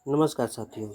नमस्कार साथियों,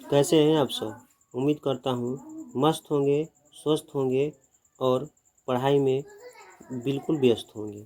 कैसे हैं आप सब। उम्मीद करता हूँ मस्त होंगे, स्वस्थ होंगे और पढ़ाई में बिल्कुल व्यस्त होंगे।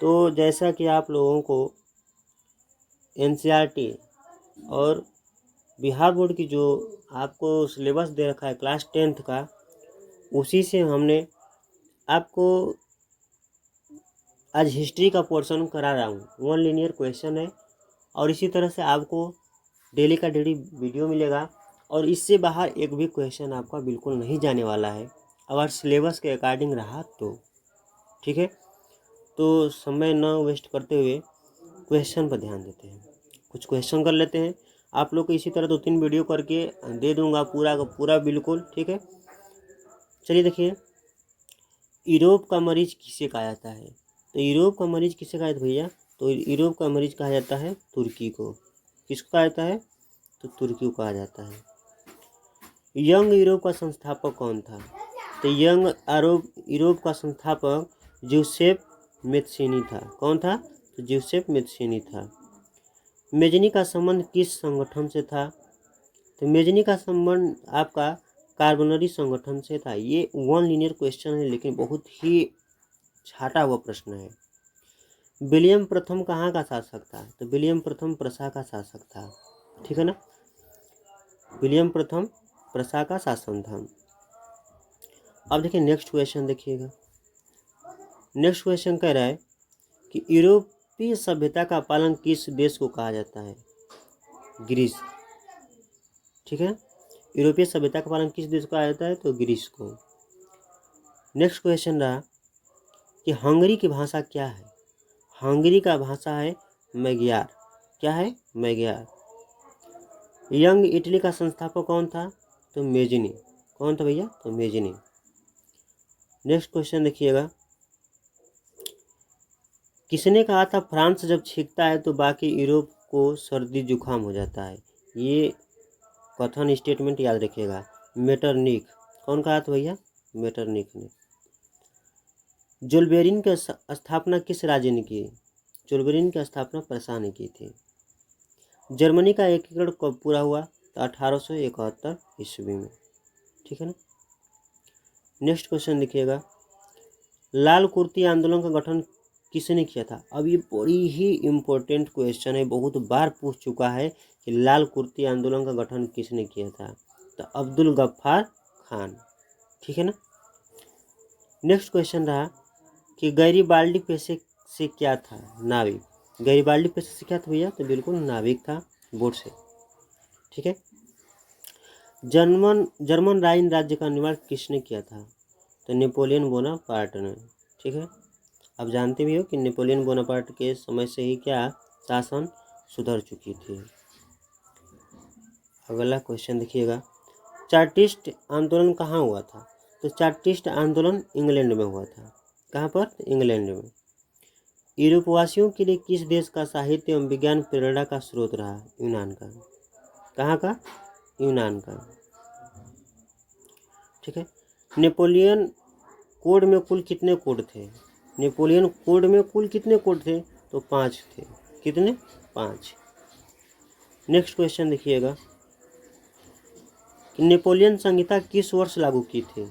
तो जैसा कि आप लोगों को एनसीईआरटी और बिहार बोर्ड की जो आपको सिलेबस दे रखा है क्लास 10th का, उसी से हमने आपको आज हिस्ट्री का पोर्शन करा रहा हूँ। 1 लीनियर क्वेश्चन है और इसी तरह से आपको डेली का डेली वीडियो मिलेगा और इससे बाहर एक भी क्वेश्चन आपका बिल्कुल नहीं जाने वाला है, अगर सिलेबस के अकॉर्डिंग रहा तो। ठीक है, तो समय न वेस्ट करते हुए क्वेश्चन पर ध्यान देते हैं। कुछ क्वेश्चन कर लेते हैं। आप लोग को इसी तरह 2-3 वीडियो करके दे दूंगा पूरा का पूरा बिल्कुल। ठीक है, चलिए देखिए, यूरोप का मरीज किसे कहा जाता है। तो यूरोप का मरीज किसे कहा जाता है भैया, तो यूरोप का मरीज कहा जाता है तुर्की को। किसको कहा जाता है, तो तुर्की को कहा जाता है। यंग यूरोप का संस्थापक कौन था, तो यंग यूरोप का संस्थापक ज्यूसेप मेत्सिनी था। कौन था, तो ज्यूसेप मेत्सिनी था। मेजनी का संबंध किस संगठन से था, तो मेजनी का संबंध आपका कार्बोनरी संगठन से था। ये 1 लीनियर क्वेश्चन है लेकिन बहुत ही छाटा हुआ प्रश्न है। विलियम प्रथम कहाँ का शासक था, तो विलियम प्रथम प्रसा का शासक था। ठीक है ना, विलियम प्रथम प्रसा का शासन था। अब देखिए नेक्स्ट क्वेश्चन देखिएगा। नेक्स्ट क्वेश्चन कह रहा है कि यूरोपीय सभ्यता का पालन किस देश को कहा जाता है, ग्रीस। ठीक है, यूरोपीय सभ्यता का पालन किस देश को कहा जाता है, तो ग्रीस को। नेक्स्ट क्वेश्चन रहा कि हंगरी की भाषा क्या है। हंगरी का भाषा है मैग्यार। क्या है, मैग्यार। यंग इटली का संस्थापक कौन था, तो मेजनी। कौन था भैया, तो मेजनी। नेक्स्ट क्वेश्चन देखिएगा, किसने कहा था फ्रांस जब छींकता है तो बाकी यूरोप को सर्दी जुकाम हो जाता है। ये कथन स्टेटमेंट याद रखिएगा, मेटरनिक। कौन कहा था भैया, मेटरनिक ने। जोल्बेरिन की स्थापना किस राज्य ने की, जोल्बेरिन की स्थापना प्रसा ने की थी। जर्मनी का एकीकरण कब पूरा हुआ, तो 1871 ईस्वी में। ठीक है ना। नेक्स्ट क्वेश्चन देखिएगा, लाल कुर्ती आंदोलन का गठन किसने किया था। अब ये बड़ी ही इम्पोर्टेंट क्वेश्चन है, बहुत बार पूछ चुका है कि लाल कुर्ती आंदोलन का गठन किसने किया था, तो अब्दुल गफ्फार खान। ठीक है ना। नेक्स्ट क्वेश्चन रहा कि गैरीबाल्डी पेशे से क्या था, नाविक। गैरीबाल्डी पेशे से क्या था भैया, तो बिल्कुल नाविक था, बोट से। ठीक है। जर्मन राइन राज्य का निर्माण किसने किया था, तो नेपोलियन बोनापार्ट ने। ठीक है, अब जानते भी हो कि नेपोलियन बोनापार्ट के समय से ही क्या शासन सुधर चुकी थी। अगला क्वेश्चन देखिएगा, चार्टिस्ट आंदोलन कहाँ हुआ था, तो चार्टिस्ट आंदोलन इंग्लैंड में हुआ था। कहाँ पर, इंग्लैंड में। यूरोपवासियों के लिए किस देश का साहित्य एवं विज्ञान प्रेरणा का स्रोत रहा, यूनान का। कहाँ का, यूनान का। ठीक है। नेपोलियन कोड में कुल कितने कोड थे, नेपोलियन कोड में कुल कितने कोड थे, तो 5 थे। कितने, 5। नेक्स्ट क्वेश्चन देखिएगा कि नेपोलियन संहिता किस वर्ष लागू की थी,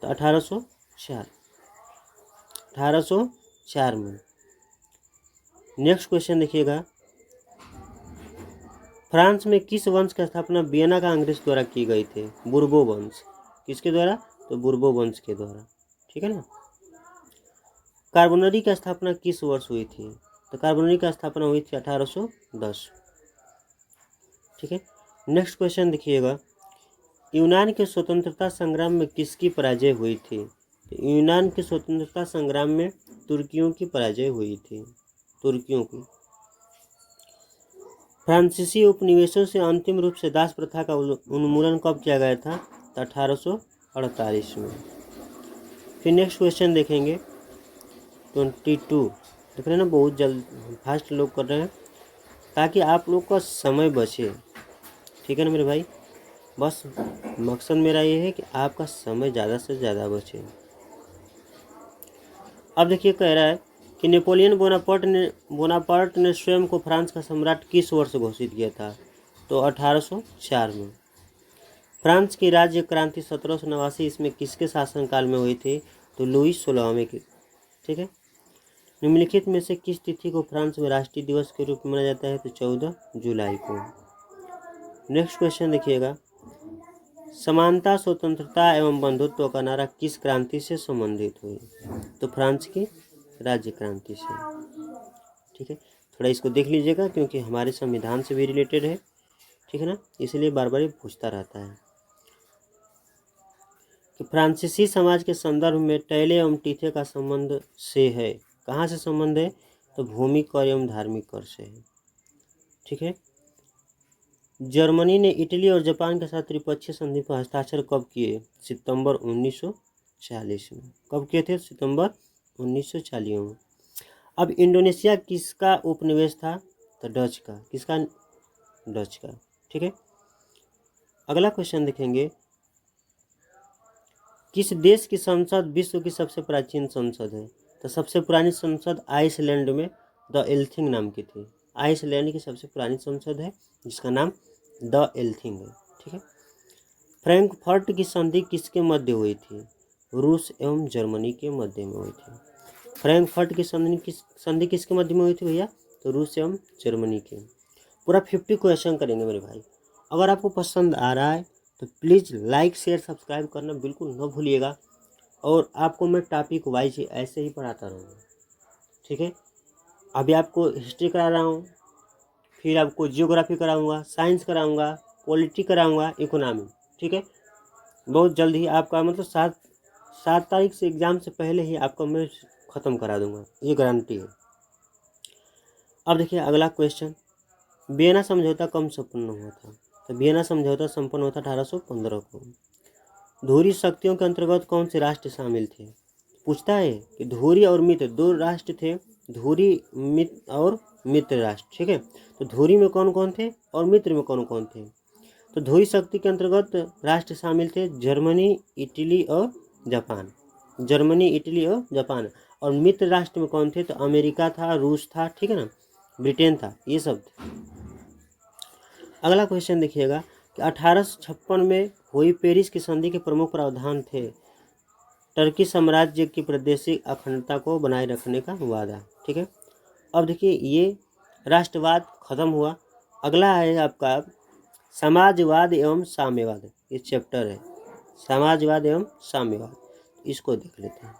तो 1804 में। नेक्स्ट क्वेश्चन देखिएगा, फ्रांस में किस वंश की स्थापना वियना कांग्रेस द्वारा की गई थी, बुर्बो वंश। किसके द्वारा, तो बुर्बो वंश के द्वारा। ठीक है ना। कार्बोनरी की स्थापना किस वर्ष हुई थी, तो कार्बोनरी की स्थापना हुई थी 1810। ठीक है। नेक्स्ट क्वेश्चन देखिएगा, यूनान के स्वतंत्रता संग्राम में किसकी पराजय हुई थी, तो यूनान के स्वतंत्रता संग्राम में तुर्कियों की पराजय हुई थी, तुर्कियों की। फ्रांसीसी उपनिवेशों से अंतिम रूप से दास प्रथा का उन्मूलन कब किया गया था, तो 1848 में। फिर नेक्स्ट क्वेश्चन देखेंगे 22। देख रहे हैं ना, बहुत जल्द फास्ट लोग कर रहे हैं ताकि आप लोग का समय बचे। ठीक है ना मेरे भाई, बस मकसद मेरा ये है कि आपका समय ज़्यादा से ज़्यादा बचे। अब देखिए कह रहा है कि नेपोलियन बोनापार्ट ने स्वयं को फ्रांस का सम्राट किस वर्ष घोषित किया था? तो 1804 में। फ्रांस की राज्य क्रांति 1789 इसमें किसके शासनकाल में हुई थी? तो लुई 16वें की। ठीक है। निम्नलिखित में से किस तिथि को फ्रांस में राष्ट्रीय दिवस के रूप में मनाया जाता है? तो 14 जुलाई को। नेक्स्ट क्वेश्चन देखिएगा, समानता, स्वतंत्रता एवं बंधुत्व का नारा किस क्रांति से संबंधित हुई? तो फ्रांस की राज्य क्रांति से। ठीक है, थोड़ा इसको देख लीजिएगा क्योंकि हमारे संविधान से भी रिलेटेड है। ठीक है ना, इसलिए बार बार पूछता रहता है कि फ्रांसीसी समाज के संदर्भ में टैले एवं टीथे का संबंध से है। कहाँ से संबंध है? तो भूमि कर एवं धार्मिक कर से है। ठीक है। जर्मनी ने इटली और जापान के साथ त्रिपक्षीय संधि पर हस्ताक्षर कब किए? सितंबर 1940 में। कब किए थे? सितंबर 1940 में। अब इंडोनेशिया किसका उपनिवेश था? तो डच का। किसका? डच का। ठीक है। अगला क्वेश्चन देखेंगे, किस देश की संसद विश्व की सबसे प्राचीन संसद है? तो सबसे पुरानी संसद आइसलैंड में द एल्थिंग नाम की थी। आइसलैंड की सबसे पुरानी संसद है जिसका नाम द एल्थिंग है। ठीक है। फ्रैंकफर्ट की संधि किसके मध्य हुई थी? रूस एवं जर्मनी के मध्य में हुई थी। फ्रैंकफर्ट की संधि किसके मध्य में हुई थी भैया? तो रूस एवं जर्मनी के। पूरा 50 क्वेश्चन करेंगे मेरे भाई। अगर आपको पसंद आ रहा है तो प्लीज़ लाइक शेयर सब्सक्राइब करना बिल्कुल न भूलिएगा, और आपको मैं टॉपिक वाइज ऐसे ही पढ़ाता रहूँगा। ठीक है। अभी आपको हिस्ट्री करा रहा हूँ, फिर आपको जियोग्राफी कराऊंगा, साइंस कराऊंगा, पॉलिटी कराऊंगा, इकोनॉमी। ठीक है। बहुत जल्द ही आपका मतलब 7 तारीख से एग्ज़ाम से पहले ही आपका मैं ख़त्म करा दूंगा, ये गारंटी है। अब देखिए अगला क्वेश्चन, वियना समझौता कब संपन्न हुआ था? तो वियना समझौता संपन्न हुआ था 1815 को। धुरी शक्तियों के अंतर्गत कौन से राष्ट्र शामिल थे? पूछता है कि धुरी और मित्र दो राष्ट्र थे, धुरी मित्र और मित्र राष्ट्र। ठीक है। तो धुरी में कौन कौन थे और मित्र में कौन कौन थे? तो धुरी शक्ति के अंतर्गत राष्ट्र शामिल थे जर्मनी, इटली और जापान। जर्मनी, इटली और जापान। और मित्र राष्ट्र में कौन थे? तो अमेरिका था, रूस था, ठीक है ना, ब्रिटेन था, ये सब थे। अगला क्वेश्चन देखिएगा कि 1856 में हुई पेरिस की संधि के प्रमुख प्रावधान थे टर्की साम्राज्य की प्रादेशिक अखंडता को बनाए रखने का वादा। ठीक है। अब देखिए ये राष्ट्रवाद खत्म हुआ। अगला है आपका समाजवाद एवं साम्यवाद, ये चैप्टर है समाजवाद एवं साम्यवाद, इसको देख लेते हैं।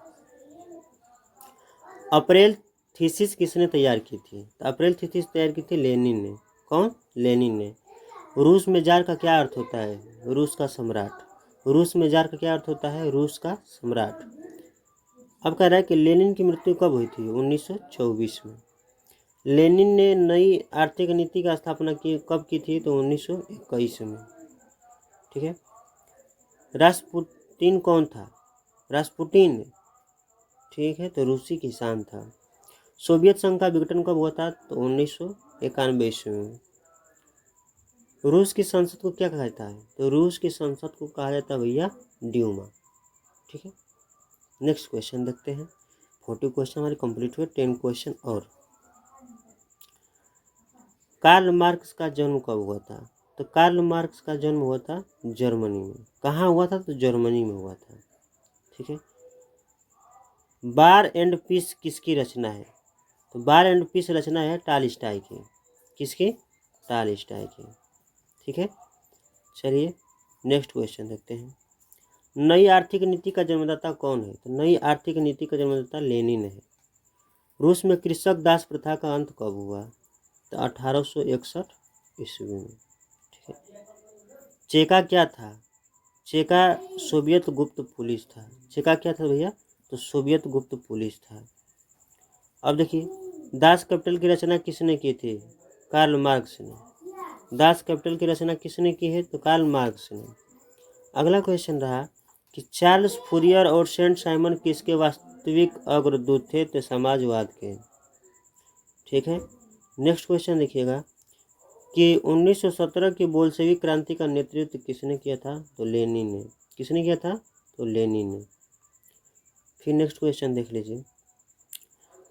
अप्रैल थीसिस किसने तैयार की थी? तो अप्रैल थीसिस तैयार की थी लेनिन ने। कौन? लेनिन ने। रूस में जार का क्या अर्थ होता है? रूस का सम्राट। रूस में जार का क्या अर्थ होता है? रूस का सम्राट। अब कह रहा है कि लेनिन की मृत्यु कब हुई थी? 1924 में। लेनिन ने नई आर्थिक नीति की स्थापना कब की थी? तो 1921 में। ठीक है। रास्पुटिन कौन था? रास्पुटिन, ठीक है, तो रूसी किसान था। सोवियत संघ का विघटन कब हुआ था? तो 1991 में। रूस की संसद को क्या कहा जाता है? तो रूस की संसद को कहा जाता है भैया ड्यूमा। ठीक है। नेक्स्ट क्वेश्चन देखते हैं। 40 क्वेश्चन हमारे कंप्लीट हुए, 10 क्वेश्चन और। कार्ल मार्क्स का जन्म कब हुआ था? तो कार्ल मार्क्स का जन्म हुआ था जर्मनी में। कहाँ हुआ था? तो जर्मनी में हुआ था। ठीक है। वार एंड पीस किसकी रचना है? तो वार एंड पीस रचना है टॉलस्टॉय की। किसकी? टॉलस्टॉय की। ठीक है। चलिए नेक्स्ट क्वेश्चन देखते हैं। नई आर्थिक नीति का जन्मदाता कौन है? तो नई आर्थिक नीति का जन्मदाता लेनिन है। रूस में कृषक दास प्रथा का अंत कब हुआ? तो 1861 ईस्वी में। ठीक है। चेका क्या था? चेका सोवियत गुप्त पुलिस था। चेका क्या था भैया? तो सोवियत गुप्त पुलिस था। अब देखिए दास कैपिटल की रचना किसने की थी? कार्ल मार्क्स ने। दास कैपिटल की रचना किसने की है? तो कार्ल मार्क्स ने। अगला क्वेश्चन रहा कि चार्ल्स फूरियर और सेंट साइमन किसके वास्तविक अग्रदूत थे? तो समाजवाद के। ठीक है। नेक्स्ट क्वेश्चन देखिएगा कि 1917 की बोल्शेविक क्रांति का नेतृत्व किसने किया था? तो लेनिन ने। किसने किया था? तो लेनिन ने। फिर नेक्स्ट क्वेश्चन देख लीजिए।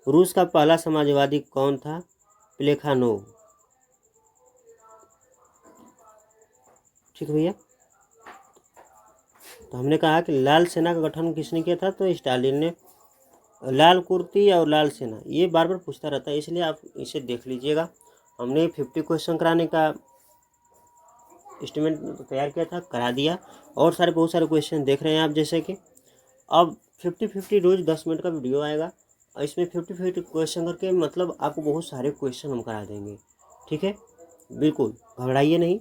रूस का पहला समाजवादी कौन था? प्लेखानोव। ठीक भैया। तो हमने कहा कि लाल सेना का गठन किसने किया था? तो स्टालिन ने। लाल कुर्ती और लाल सेना, ये बार बार पूछता रहता है, इसलिए आप इसे देख लीजिएगा। हमने 50 क्वेश्चन कराने का एस्टिमेट तैयार किया था, करा दिया। और बहुत सारे क्वेश्चन देख रहे हैं आप, जैसे कि अब 50-50 रोज 10 मिनट का वीडियो आएगा और इसमें 50-50 क्वेश्चन करके मतलब आपको बहुत सारे क्वेश्चन हम करा देंगे। ठीक है, बिल्कुल घबराइए नहीं,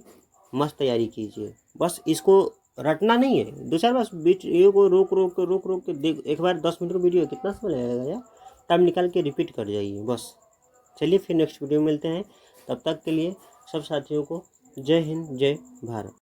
मस्त तैयारी कीजिए। बस इसको रटना नहीं है, दो चार बार बीच ये को रोक के देख। एक बार 10 मिनट का वीडियो कितना समय लगेगा यार, टाइम निकाल के रिपीट कर जाइए बस। चलिए फिर नेक्स्ट वीडियो में मिलते हैं, तब तक के लिए सब साथियों को जय हिंद, जय भारत।